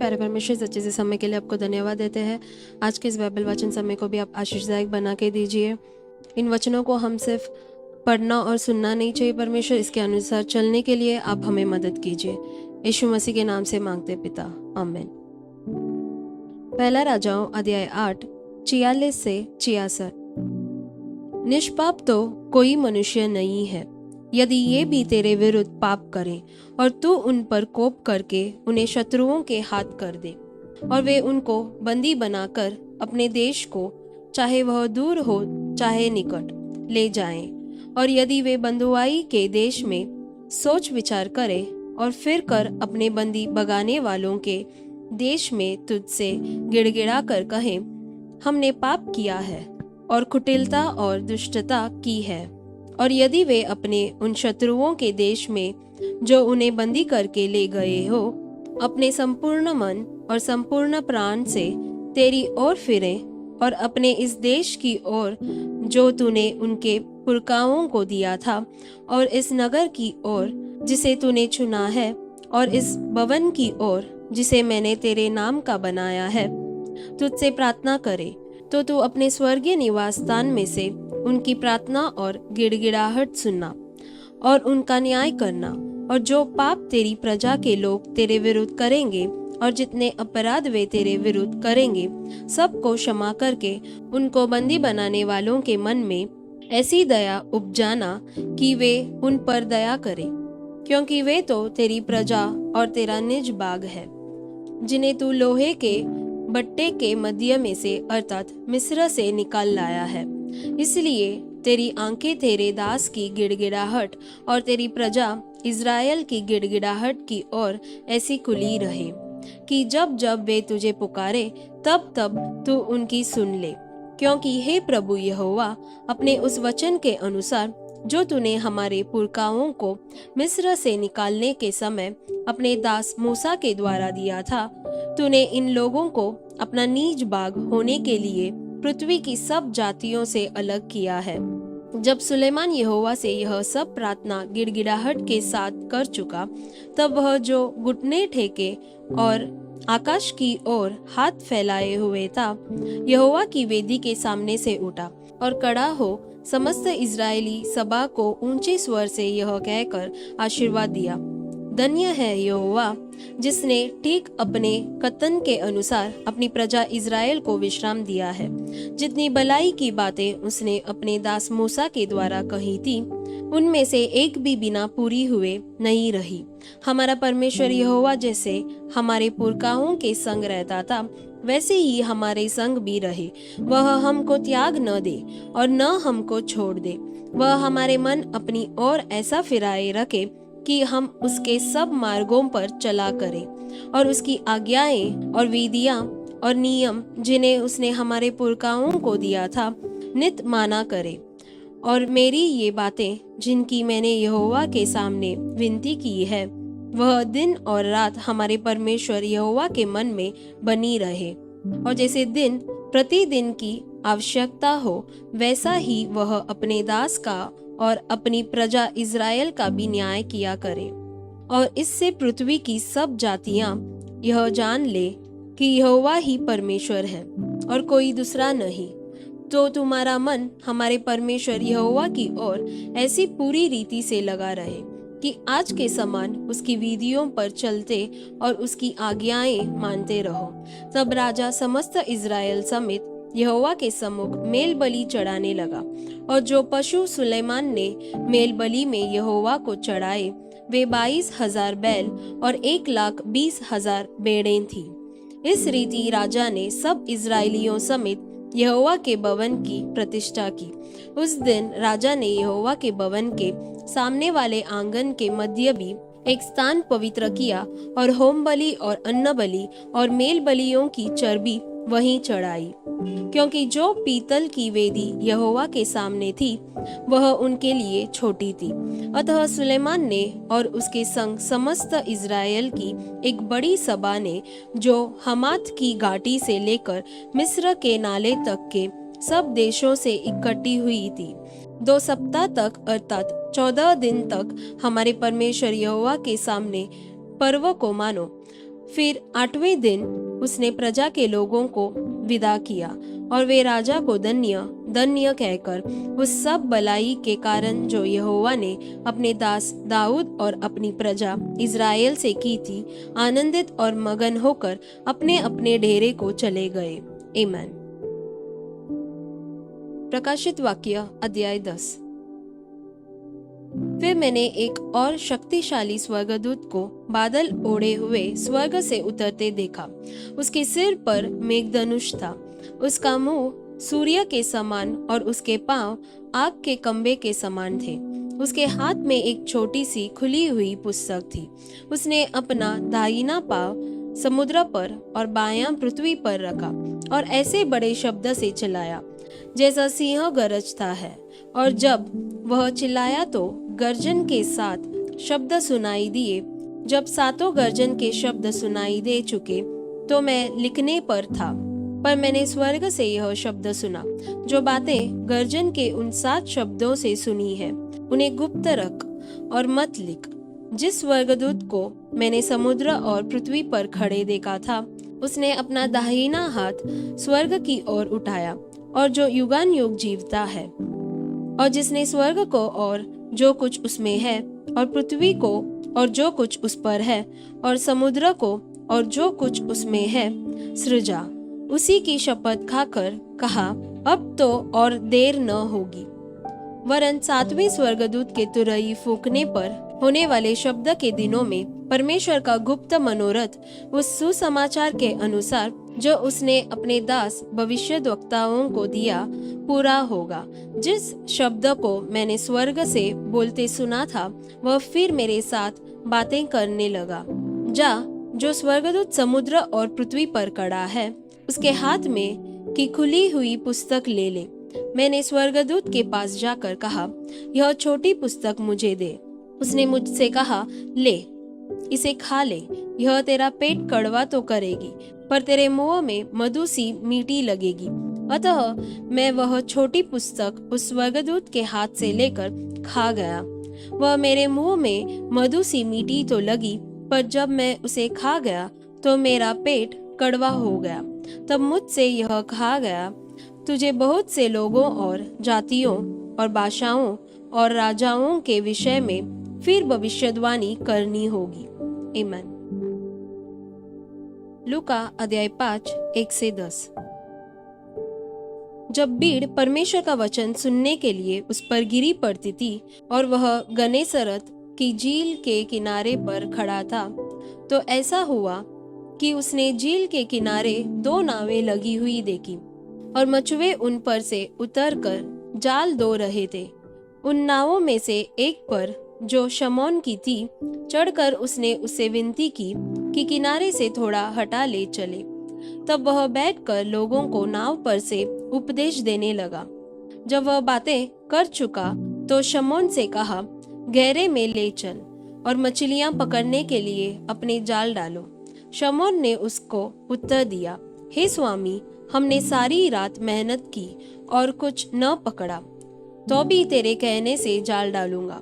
प्यारे परमेश्वर, इस अच्छे से समय के लिए आपको धन्यवाद देते हैं। आज के इस बाइबल वचन समय को भी आप आशीषदायक बना के दीजिए। इन वचनों को हम सिर्फ पढ़ना और सुनना नहीं चाहिए परमेश्वर, इसके अनुसार चलने के लिए आप हमें मदद कीजिए। यीशु मसीह के नाम से मांगते पिता, आमीन। पहला राजाओं अध्याय 8 46 से 66। निष्पाप तो कोई मनुष्य नहीं है, यदि ये भी तेरे विरुद्ध पाप करें और तू उन पर कोप करके उन्हें शत्रुओं के हाथ कर दे और वे उनको बंदी बनाकर अपने देश को, चाहे वह दूर हो चाहे निकट, ले जाएं, और यदि वे बंधुआई के देश में सोच विचार करें और फिर कर अपने बंदी भगाने वालों के देश में तुझसे गिड़गिड़ा कर कहें, हमने पाप किया है और कुटिलता और दुष्टता की है, और यदि वे अपने उन शत्रुओं के देश में जो उन्हें बंदी करके ले गए हो अपने संपूर्ण मन और संपूर्ण प्राण से तेरी ओर फिरें और अपने इस देश की ओर जो तूने उनके पुरखाओं को दिया था, और इस नगर की ओर जिसे तूने चुना है, और इस भवन की ओर जिसे मैंने तेरे नाम का बनाया है, तुझसे प्रार्थना करे, तो तू अपने स्वर्गीय निवास स्थान में से उनकी प्रार्थना और गिड़गिड़ाहट सुनना और उनका न्याय करना, और जो पाप तेरी प्रजा के लोग तेरे विरुद्ध करेंगे और जितने अपराध वे तेरे विरुद्ध करेंगे, सबको क्षमा करके उनको बंदी बनाने वालों के मन में ऐसी दया उपजाना कि वे उन पर दया करें, क्योंकि वे तो तेरी प्रजा और तेरा निज बाग है, जिन्हें तू लोहे के बट्टे के मध्य में से अर्थात मिस्र से निकाल लाया है। इसलिए तेरी आंखें तेरे दास की गिड़गिड़ाहट और तेरी प्रजा इज़राइल की गिड़गिड़ाहट की ओर ऐसी खुली रहे कि जब जब वे तुझे पुकारे तब तब तू उनकी सुन ले, क्योंकि हे प्रभु यहोवा, अपने उस वचन के अनुसार जो तूने हमारे पुरखाओं को मिस्र से निकालने के समय अपने दास मूसा के द्वारा दिया था, तूने इन लोगों को अपना निज बाग होने के लिए पृथ्वी की सब जातियों से अलग किया है। जब सुलेमान यहोवा से यह सब प्रार्थना गिड़गिड़ाहट के साथ कर चुका, तब वह जो घुटने टेके और आकाश की ओर हाथ फैलाए हुए था, यहोवा की वेदी के सामने से उठा और खड़ा हो समस्त इज़राइली सभा को ऊंचे स्वर से यह कहकर आशीर्वाद दिया, धन्य है यहोवा, जिसने ठीक अपने कथन के अनुसार अपनी प्रजा इज़राइल को विश्राम दिया है। जितनी भलाई की बातें उसने अपने दास मूसा के द्वारा कही थी, उनमें से एक भी बिना पूरी हुए नहीं रही। हमारा परमेश्वर यहोवा जैसे हमारे पुरखाओं के संग रहता था, वैसे ही हमारे संग भी रहे। वह हमको त्याग न दे और न हमको छोड़ दे। वह हमारे मन अपनी ओर ऐसा फिराए रखे कि हम उसके सब मार्गों पर चला करें, और उसकी आज्ञाएं और विधियां और नियम जिन्हें उसने हमारे पुरखाओं को दिया था नित माना करे। और मेरी ये बातें जिनकी मैंने यहोवा के सामने विनती की है, वह दिन और रात हमारे परमेश्वर यहोवा के मन में बनी रहे, और जैसे दिन प्रतिदिन की आवश्यकता हो, वैसा ही वह अपने दास का और अपनी प्रजा इज़राइल का भी न्याय किया करे, और इससे पृथ्वी की सब जातियां यह जान ले कि यहोवा ही परमेश्वर है और कोई दूसरा नहीं। तो तुम्हारा मन हमारे परमेश्वर यहोवा की ओर ऐसी पूरी रीति से लगा रहे कि आज के समान उसकी विधियों पर चलते और उसकी आज्ञाएं मानते रहो। तब राजा समस्त इज़राइल समेत यहोवा के सम्मुख मेल बलि चढ़ाने लगा, और जो पशु सुलेमान ने मेल बलि में यहोवा को चढ़ाए, वे 22,000 बैल और 1,20,000 भेड़ें थी। इस रीति राजा ने सब इज़राइलियों समेत यहोवा के भवन की प्रतिष्ठा की। उस दिन राजा ने यहोवा के भवन के सामने वाले आंगन के मध्य भी एक स्थान पवित्र किया, और होम बलि और अन्न बलि और मेल बलियों की चर्बी वहीं चढ़ाई, क्योंकि जो पीतल की वेदी यहोवा के सामने थी, वह उनके लिए छोटी थी। अतः सुलेमान ने और उसके संग समस्त इज़राइल की एक बड़ी सभा ने, जो हमात की घाटी से लेकर मिस्र के नाले तक के सब देशों से इकट्ठी हुई थी, 2 सप्ताह तक अर्थात 14 दिन तक हमारे परमेश्वर यहोवा के सामने पर्व को मानो। फिर 8वें दिन उसने प्रजा के लोगों को विदा किया और वे राजा को धन्य धन्य कहकर उस सब भलाई के कारण जो यहोवा ने अपने दास दाऊद और अपनी प्रजा इज़राइल से की थी आनंदित और मगन होकर अपने अपने डेरे को चले गए। आमीन। प्रकाशित वाक्य अध्याय 10। फिर मैंने एक और शक्तिशाली स्वर्गदूत को बादल ओढ़े हुए स्वर्ग से उतरते देखा। उसके सिर पर मेघधनुष था, उसका मुंह सूर्य के समान और उसके पांव आग के खंभे के समान थे। उसके हाथ में एक छोटी सी खुली हुई पुस्तक थी। उसने अपना दाहिना पांव समुद्र पर और बायां पृथ्वी पर रखा और ऐसे बड़े शब्द से चिल्लाया जैसा सिंह गरजता है। और जब वह चिल्लाया तो गर्जन के साथ शब्द सुनाई दिए। जब सातों गर्जन के शब्द सुनाई दे चुके तो मैं लिखने पर था, पर मैंने स्वर्ग से यह शब्द सुना, जो बातें गर्जन के उन 7 शब्दों से सुनी है उन्हें गुप्त रख और मत लिख। जिस स्वर्गदूत को मैंने समुद्र और पृथ्वी पर खड़े देखा था, उसने अपना दाहिना हाथ स्वर्ग की ओर उठाया और जो युगान युग जीवता है, और जिसने स्वर्ग को और जो कुछ उसमें है और पृथ्वी को और जो कुछ उस पर है और समुद्र को और जो कुछ उसमें है सृजा, उसी की शपथ खाकर कहा, अब तो और देर न होगी। वरन 7वें स्वर्गदूत के तुरही फूंकने पर होने वाले शब्द के दिनों में परमेश्वर का गुप्त मनोरथ उस सुसमाचार के अनुसार जो उसने अपने दास भविष्यद्वक्ताओं को दिया पूरा होगा। जिस शब्द को मैंने स्वर्ग से बोलते सुना था, वह फिर मेरे साथ बातें करने लगा। जा, जो स्वर्गदूत समुद्र और पृथ्वी पर खड़ा है, उसके हाथ में की खुली हुई पुस्तक ले ले। मैंने स्वर्गदूत के पास जाकर कहा, यह छोटी पुस्तक मुझे दे। उसने मुझसे कहा, ले, इसे खा ले, यह तेरा पेट कड़वा तो करेगी, पर तेरे मुंह में मधु सी मीठी लगेगी। अतः मैं वह छोटी पुस्तक उस स्वर्गदूत के हाथ से लेकर खा गया। वह मेरे मुंह में मधु सी मीठी तो लगी, पर जब मैं उसे खा गया तो मेरा पेट कड़वा हो गया। तब मुझसे यह कहा गया, तुझे बहुत से लोगों और जातियों और भाषाओं और राजाओं के विषय में फिर भविष्यवाणी करनी होगी। आमीन। लूका अध्याय 5 1 से 10। जब भीड़ परमेश्वर का वचन सुनने के लिए उस पर गिरी पड़ती थी और वह गनेसरत की झील के किनारे पर खड़ा था, तो ऐसा हुआ कि उसने झील के किनारे 2 नावें लगी हुई देखी और मछुए उन पर से उतरकर जाल धो रहे थे। उन नावों में से एक पर, जो शमौन की थी, चढ़कर उसने उससे विनती की कि किनारे से थोड़ा हटा ले चले। तब वह बैठकर लोगों को नाव पर से उपदेश देने लगा। जब वह बातें कर चुका तो शमौन से कहा, गहरे में ले चल और मछलियां पकड़ने के लिए अपने जाल डालो। शमौन ने उसको उत्तर दिया, हे स्वामी, हमने सारी रात मेहनत की और कुछ न पकड़ा, तो भी तेरे कहने से जाल डालूंगा।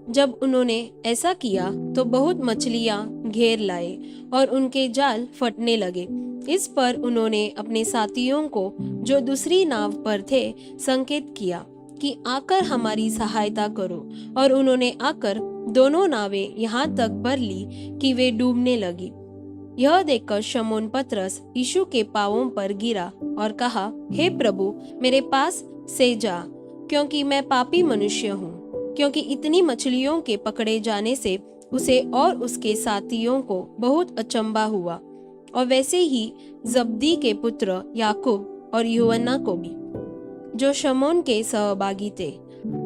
जब उन्होंने ऐसा किया तो बहुत मछलियां घेर लाए और उनके जाल फटने लगे। इस पर उन्होंने अपने साथियों को जो दूसरी नाव पर थे संकेत किया कि आकर हमारी सहायता करो, और उन्होंने आकर दोनों नावें यहाँ तक भर ली कि वे डूबने लगी। यह देखकर शमौन पतरस यीशु के पांवों पर गिरा और कहा, हे प्रभु, मेरे पास से जा, क्योंकि मैं पापी मनुष्य हूँ। क्योंकि इतनी मछलियों के पकड़े जाने से उसे और उसके साथियों को बहुत अचंभा हुआ, और वैसे ही जब्दी के पुत्र याकूब और यूहन्ना को भी, जो शमौन के सहभागी थे,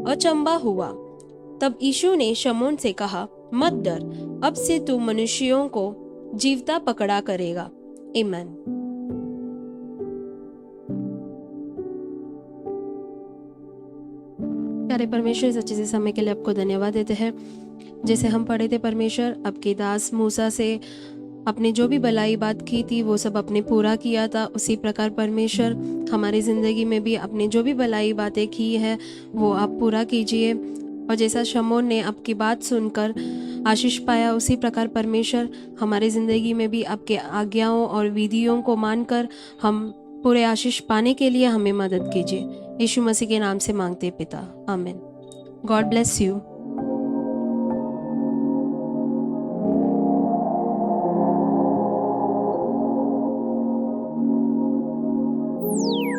अचंभा हुआ। तब यीशु ने शमौन से कहा, मत डर, अब से तू मनुष्यों को जीवता पकड़ा करेगा। आमीन। प्यारे परमेश्वर, इस अच्छे से समय के लिए आपको धन्यवाद देते हैं। जैसे हम पढ़े थे परमेश्वर, आपके दास मूसा से आपने जो भी भलाई बात की थी वो सब आपने पूरा किया था। उसी प्रकार परमेश्वर हमारी ज़िंदगी में भी आपने जो भी भलाई बातें की है वो आप पूरा कीजिए। और जैसा शमौन ने आपकी बात सुनकर आशीष पाया, उसी प्रकार परमेश्वर हमारी ज़िंदगी में भी आपके आज्ञाओं और विधियों को मानकर हम पूरे आशीष पाने के लिए हमें मदद कीजिए। यीशु मसीह के नाम से मांगते पिता, आमीन। God bless you.